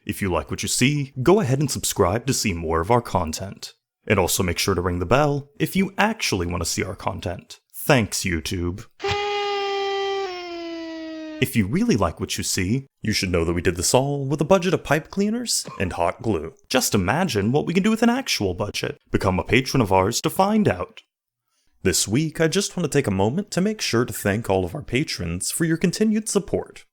If you like what you see, go ahead and subscribe to see more of our content. And also make sure to ring the bell if you actually want to see our content. Thanks, YouTube. If you really like what you see, you should know that we did this all with a budget of pipe cleaners and hot glue. Just imagine what we can do with an actual budget. Become a patron of ours to find out. This week, I just want to take a moment to make sure to thank all of our patrons for your continued support.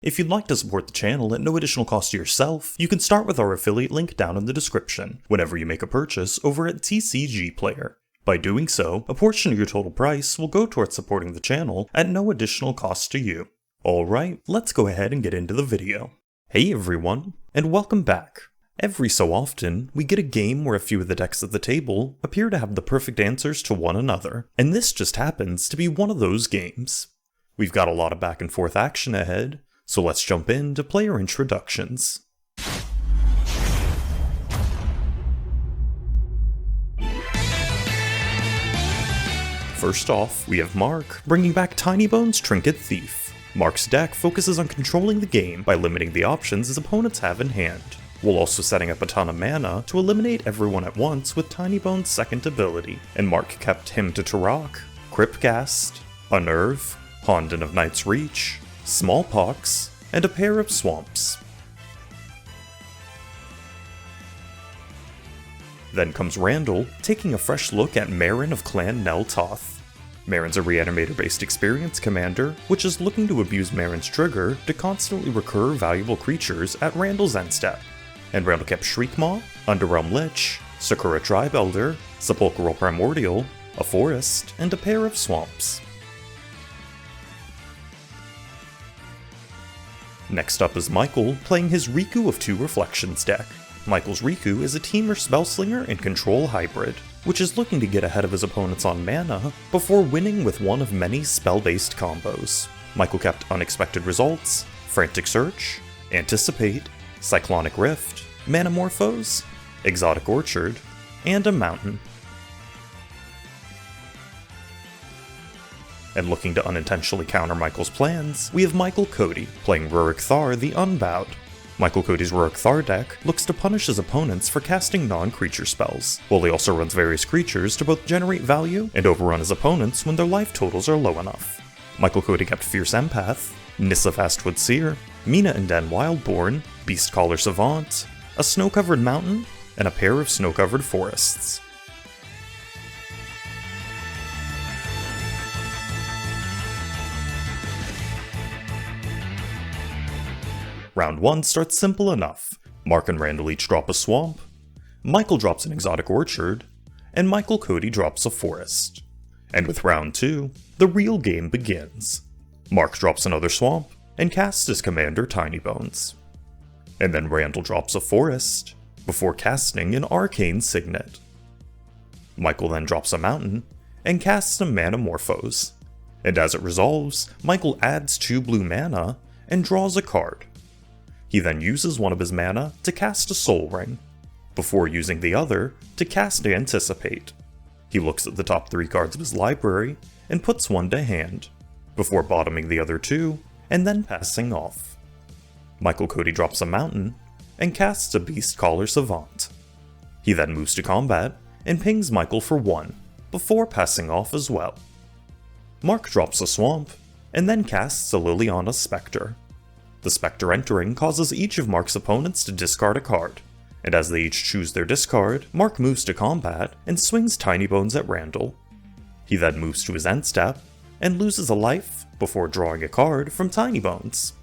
If you'd like to support the channel at no additional cost to yourself, you can start with our affiliate link down in the description whenever you make a purchase over at TCG Player. By doing so, a portion of your total price will go towards supporting the channel at no additional cost to you. Alright, let's go ahead and get into the video. Hey everyone, and welcome back. Every so often, we get a game where a few of the decks at the table appear to have the perfect answers to one another, and this just happens to be one of those games. We've got a lot of back and forth action ahead, so let's jump into player introductions. First off, we have Mark, bringing back Tinybones Trinket Thief. Mark's deck focuses on controlling the game by limiting the options his opponents have in hand, while also setting up a ton of mana to eliminate everyone at once with Tinybones' second ability, and Mark kept Hymn to Turok, Cryptghast, Unnerve, Honden of Night's Reach, Smallpox, and a pair of Swamps. Then comes Randall, taking a fresh look at Meren of Clan Nel Toth. Meren's a Reanimator-based experience commander, which is looking to abuse Meren's trigger to constantly recur valuable creatures at Randall's end step. And Randall kept Shriekmaw, Underrealm Lich, Sakura Tribe Elder, Sepulchral Primordial, a Forest, and a pair of Swamps. Next up is Michael, playing his Riku of Two Reflections deck. Michael's Riku is a Temur Spellslinger and Control hybrid, which is looking to get ahead of his opponents on mana before winning with one of many spell-based combos. Michael kept Unexpected Results, Frantic Search, Anticipate, Cyclonic Rift, Manamorphose, Exotic Orchard, and a Mountain. And looking to unintentionally counter Michael's plans, we have Michael-Codi, playing Ruric Thar the Unbowed. Michael-Codi's Ruric Thar deck looks to punish his opponents for casting non-creature spells, while he also runs various creatures to both generate value and overrun his opponents when their life totals are low enough. Michael-Codi kept Fierce Empath, Nissa Vastwood Seer, Mina and Den Wildborn, Beastcaller Savant, a snow-covered mountain, and a pair of snow-covered forests. Round 1 starts simple enough. Mark and Randall each drop a swamp, Michael drops an exotic orchard, and Michael-Codi drops a forest. And with round 2, the real game begins. Mark drops another swamp, and casts his commander Tinybones. And then Randall drops a forest, before casting an arcane signet. Michael then drops a mountain, and casts a Manamorphose. And as it resolves, Michael adds 2 blue mana, and draws a card. He then uses one of his mana to cast a Soul Ring, before using the other to cast Anticipate. He looks at the top 3 cards of his library, and puts one to hand, before bottoming the other 2, and then passing off. Michael-Codi drops a mountain, and casts a Beastcaller Savant. He then moves to combat, and pings Michael for 1, before passing off as well. Mark drops a swamp, and then casts a Liliana Spectre. The Spectre entering causes each of Mark's opponents to discard a card, and as they each choose their discard, Mark moves to combat and swings Tinybones at Randall. He then moves to his end step, and loses a life before drawing a card from Tinybones.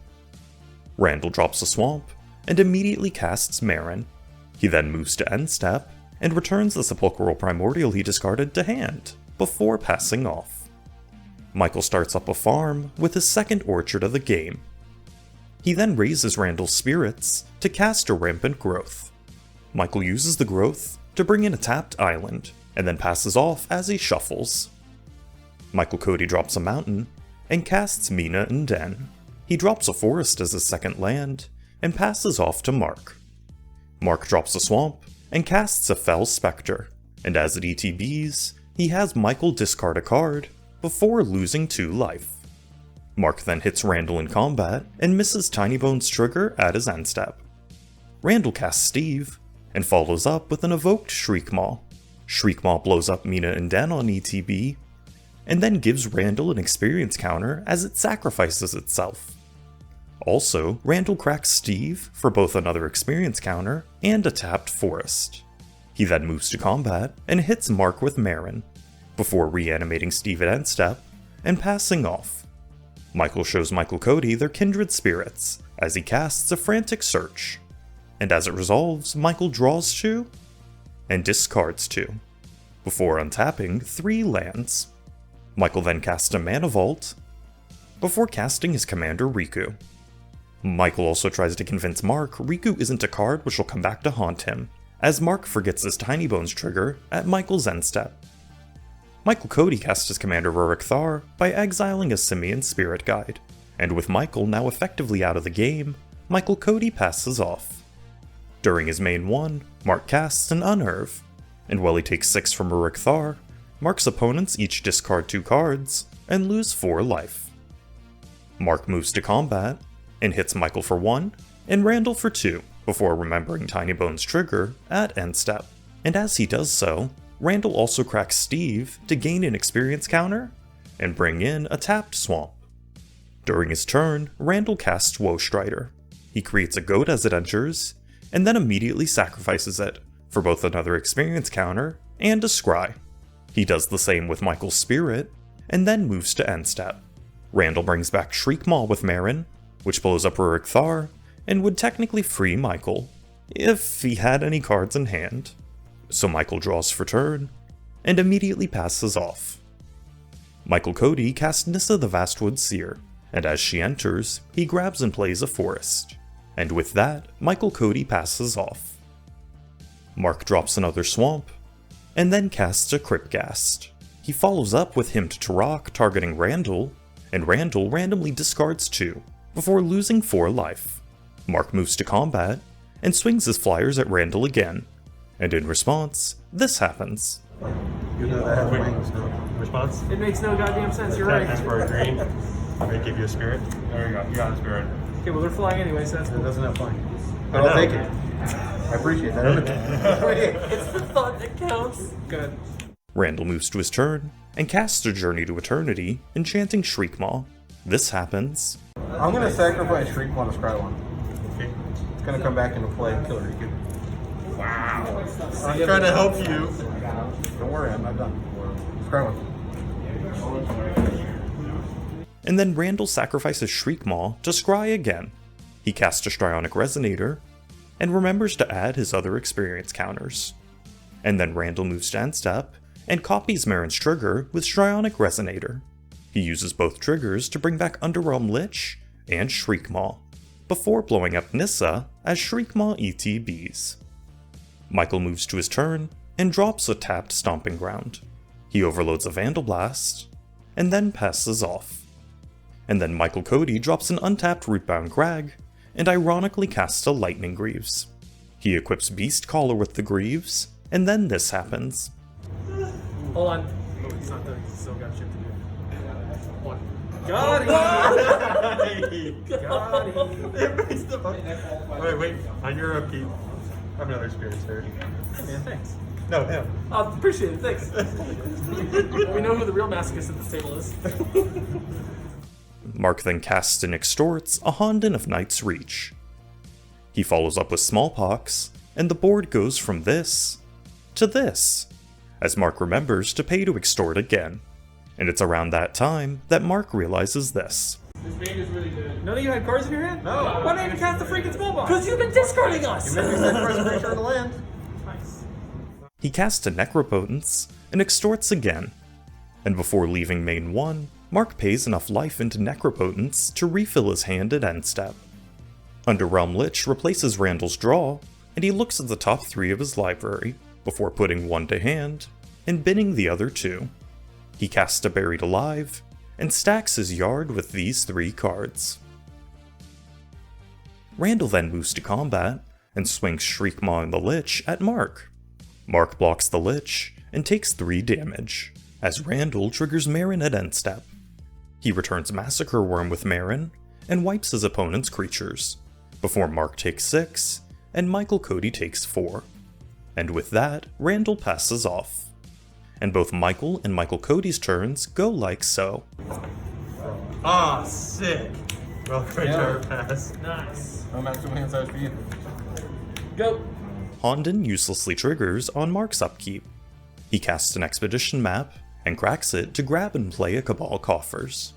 Randall drops a swamp, and immediately casts Meren. He then moves to end step, and returns the Sepulchral Primordial he discarded to hand, before passing off. Michael starts up a farm with his second orchard of the game. He then raises Randall's spirits to cast a Rampant Growth. Michael uses the growth to bring in a tapped island, and then passes off as he shuffles. Michael-Codi drops a mountain, and casts Mina and Den. He drops a forest as his second land, and passes off to Mark. Mark drops a swamp, and casts a Fell Spectre, and as it ETBs, he has Michael discard a card, before losing 2 life. Mark then hits Randall in combat, and misses Tinybones' trigger at his end step. Randall casts Steve, and follows up with an evoked Shriekmaw. Shriekmaw blows up Mina and Den on ETB, and then gives Randall an experience counter as it sacrifices itself. Also, Randall cracks Steve for both another experience counter and a tapped forest. He then moves to combat and hits Mark with Meren, before reanimating Steve at end step and passing off. Michael shows Michael-Codi their kindred spirits as he casts a frantic search, and as it resolves, Michael draws 2 and discards 2, before untapping 3 lands. Michael then casts a Mana Vault, before casting his commander Riku. Michael also tries to convince Mark Riku isn't a card which will come back to haunt him, as Mark forgets his Tinybones trigger at Michael's end step. Michael-Codi casts his commander Ruric Thar by exiling a Simian Spirit Guide, and with Michael now effectively out of the game, Michael-Codi passes off. During his main 1, Mark casts an Unnerve, and while he takes 6 from Ruric Thar, Mark's opponents each discard 2 cards and lose 4 life. Mark moves to combat, and hits Michael for 1, and Randall for 2, before remembering Tinybones' trigger at end step. And as he does so, Randall also cracks Steve to gain an experience counter, and bring in a tapped swamp. During his turn, Randall casts Woestrider. He creates a goat as it enters, and then immediately sacrifices it, for both another experience counter and a scry. He does the same with Michael's spirit, and then moves to end step. Randall brings back Shriekmaw with Meren, which blows up Ruric Thar, and would technically free Michael, if he had any cards in hand. So Michael draws for turn, and immediately passes off. Michael-Codi casts Nissa the Vastwood Seer, and as she enters, he grabs and plays a forest. And with that, Michael-Codi passes off. Mark drops another swamp, and then casts a Cryptghast. He follows up with Hymn to Turok targeting Randall, and Randall randomly discards 2, before losing 4 life. Mark moves to combat, and swings his flyers at Randall again, and in response, this happens. You know that wings, no? Response? It makes no goddamn sense, you're right. Ask for a green. I'm gonna give you a spirit. There you go. You got a spirit. Okay, well they're flying anyway, so that's It cool. doesn't have flying. But I'll take it. I appreciate that. It's the thought that counts. Good. Randall moves to his turn, and casts a Journey to Eternity, enchanting Shriekmaw. This happens, I'm gonna sacrifice Shriekmaw to scry 1. Okay. It's gonna come back into play and kill Riku. Wow. I'm trying to help you. Don't worry, I'm not done. Scry 1. and then Randall sacrifices Shriekmaw to scry again. He casts a Strionic Resonator, and remembers to add his other experience counters. And then Randall moves to end step, and copies Meren's trigger with Strionic Resonator. He uses both triggers to bring back Underrealm Lich and Shriekmaw, before blowing up Nissa as Shriekmaw ETBs. Michael moves to his turn, and drops a tapped Stomping Ground. He overloads a Vandal Blast, and then passes off. And then Michael-Codi drops an untapped Rootbound Crag, and ironically casts a Lightning Greaves. He equips Beast Caller with the Greaves, and then this happens. Hold on. Oh, he's not done. He's still got shit to do. One. Got him! Got him! Wait. On your upkeep. I have another spirit, sir. Yeah, thanks. No, him. I appreciate it, thanks. We know who the real masochist at this table is. Mark then casts and extorts a Honden of Night's Reach. He follows up with Smallpox, and the board goes from this to this, as Mark remembers to pay to extort again. And it's around that time that Mark realizes this. This band is really good. None of you had cards in your hand? No. Why didn't you cast the freaking spell box? Because you've been discarding us! You made me sacrifice a creature in the land. Nice. He casts a Necropotence and extorts again. And before leaving main 1, Mark pays enough life into Necropotence to refill his hand at end step. Underrealm Lich replaces Randall's draw, and he looks at the top 3 of his library, before putting 1 to hand, and binning the other 2. He casts a Buried Alive, and stacks his yard with these 3 cards. Randall then moves to combat, and swings Shriekmaw and the Lich at Mark. Mark blocks the Lich, and takes 3 damage, as Randall triggers Meren at end step. He returns Massacre Worm with Meren, and wipes his opponent's creatures, before Mark takes 6, and Michael-Codi takes 4. And with that, Randall passes off. And both Michael and Michael-Codi's turns go like so. Ah, sick. Well, great job, pass. Nice. I'm actually hand size for you. Go. Hondon uselessly triggers on Mark's upkeep. He casts an expedition map and cracks it to grab and play a Cabal Coffers.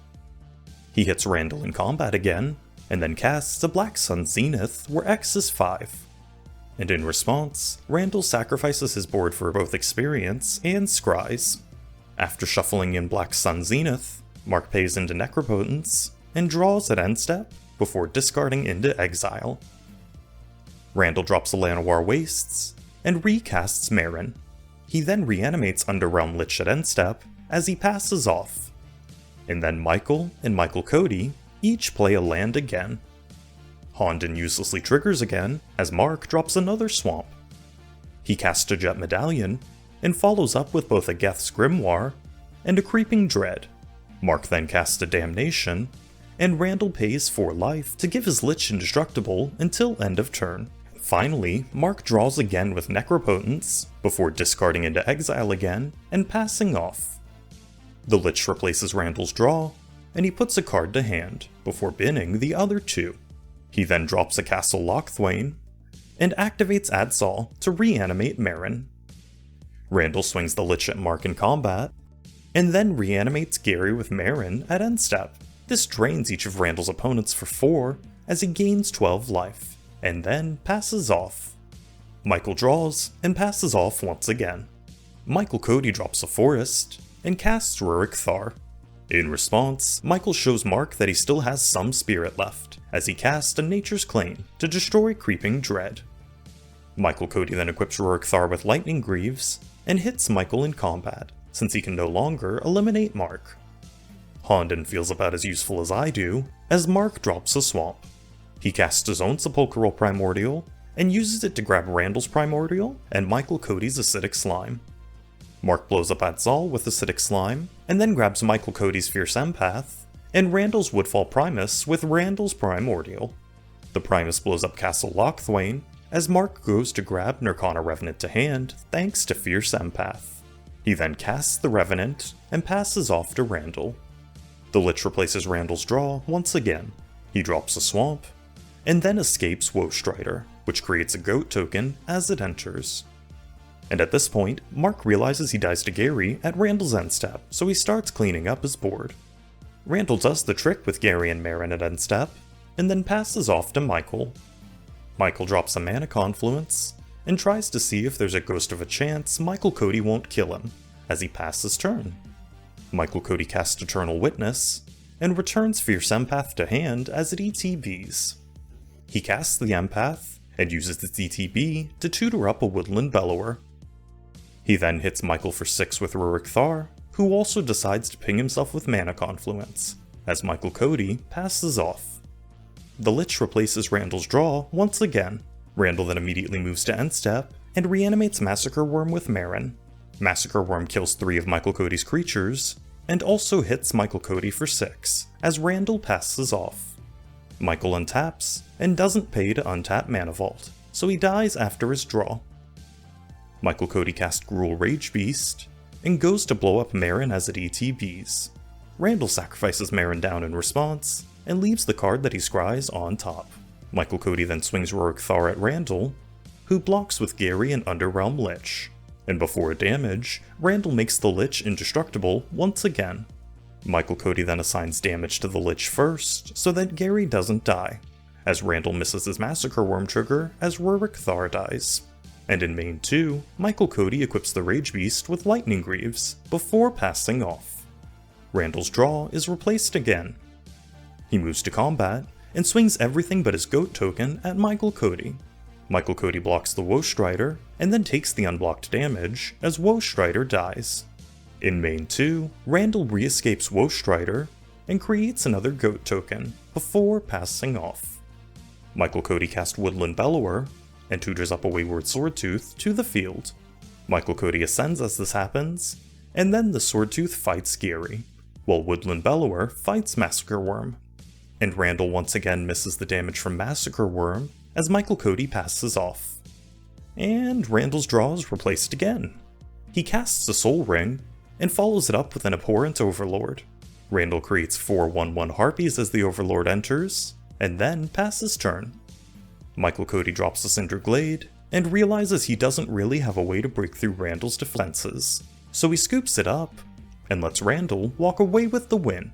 He hits Randall in combat again, and then casts a Black Sun Zenith where X is 5. And in response, Randall sacrifices his board for both experience and scries. After shuffling in Black Sun Zenith, Mark pays into Necropotence and draws at end step before discarding into exile. Randall drops a Llanowar Wastes and recasts Meren. He then reanimates Underrealm Lich at end step as he passes off. And then Michael and Michael-Codi each play a land again. Hondon uselessly triggers again as Mark drops another swamp. He casts a Jet Medallion and follows up with both a Geth's Grimoire and a Creeping Dread. Mark then casts a Damnation, and Randall pays 4 life to give his Lich indestructible until end of turn. Finally, Mark draws again with Necropotence before discarding into exile again and passing off. The Lich replaces Randall's draw, and he puts a card to hand before binning the other 2. He then drops a Castle Lochthwain and activates Adsal to reanimate Meren. Randall swings the Lich at Mark in combat, and then reanimates Gary with Meren at end step. This drains each of Randall's opponents for 4 as he gains 12 life, and then passes off. Michael draws and passes off once again. Michael-Codi drops a Forest and casts Ruric Thar. In response, Michael shows Mark that he still has some spirit left, as he casts a Nature's Claim to destroy Creeping Dread. Michael-Codi then equips Ruric Thar with Lightning Greaves and hits Michael in combat, since he can no longer eliminate Mark. Hondon feels about as useful as I do, as Mark drops a swamp. He casts his own Sepulchral Primordial and uses it to grab Randall's Primordial and Michael-Codi's Acidic Slime. Mark blows up Adsal with Acidic Slime, and then grabs Michael-Codi's Fierce Empath, and Randall's Woodfall Primus with Randall's Primordial. The Primus blows up Castle Lochthwain, as Mark goes to grab Nirkana Revenant to hand thanks to Fierce Empath. He then casts the Revenant and passes off to Randall. The Lich replaces Randall's draw once again. He drops a swamp, and then escapes Woestrider, which creates a goat token as it enters. And at this point, Mark realizes he dies to Gary at Randall's end step, so he starts cleaning up his board. Randall does the trick with Gary and Meren at end step, and then passes off to Michael. Michael drops a Mana Confluence, and tries to see if there's a ghost of a chance Michael-Codi won't kill him, as he passes turn. Michael-Codi casts Eternal Witness, and returns Fierce Empath to hand as it ETBs. He casts the Empath, and uses its ETB to tutor up a Woodland Bellower. He then hits Michael for 6 with Ruric Thar, who also decides to ping himself with Mana Confluence, as Michael-Codi passes off. The Lich replaces Randall's draw once again. Randall then immediately moves to end step, and reanimates Massacre Worm with Meren. Massacre Worm kills 3 of Michael-Codi's creatures, and also hits Michael-Codi for 6, as Randall passes off. Michael untaps, and doesn't pay to untap Mana Vault, so he dies after his draw. Michael-Codi casts Gruul Rage Beast, and goes to blow up Meren as it ETBs. Randall sacrifices Meren down in response, and leaves the card that he scries on top. Michael-Codi then swings Ruric Thar at Randall, who blocks with Gary and Underrealm Lich. And before damage, Randall makes the Lich indestructible once again. Michael-Codi then assigns damage to the Lich first, so that Gary doesn't die, as Randall misses his Massacre Worm trigger as Ruric Thar dies. And in main 2, Michael-Codi equips the Rage Beast with Lightning Greaves before passing off. Randall's draw is replaced again. He moves to combat, and swings everything but his goat token at Michael-Codi. Michael-Codi blocks the Woestrider, and then takes the unblocked damage as Woestrider dies. In main 2, Randall re-escapes Woestrider, and creates another goat token before passing off. Michael-Codi casts Woodland Bellower, and tutors up a Wayward Swordtooth to the field. Michael-Codi ascends as this happens, and then the Swordtooth fights Gary, while Woodland Bellower fights Massacre Worm. And Randall once again misses the damage from Massacre Worm, as Michael-Codi passes off. And Randall's draw is replaced again. He casts a Soul Ring, and follows it up with an Abhorrent Overlord. Randall creates 4 1/1 Harpies as the Overlord enters, and then passes turn. Michael-Codi drops a Cinder Glade, and realizes he doesn't really have a way to break through Randall's defenses, so he scoops it up, and lets Randall walk away with the win.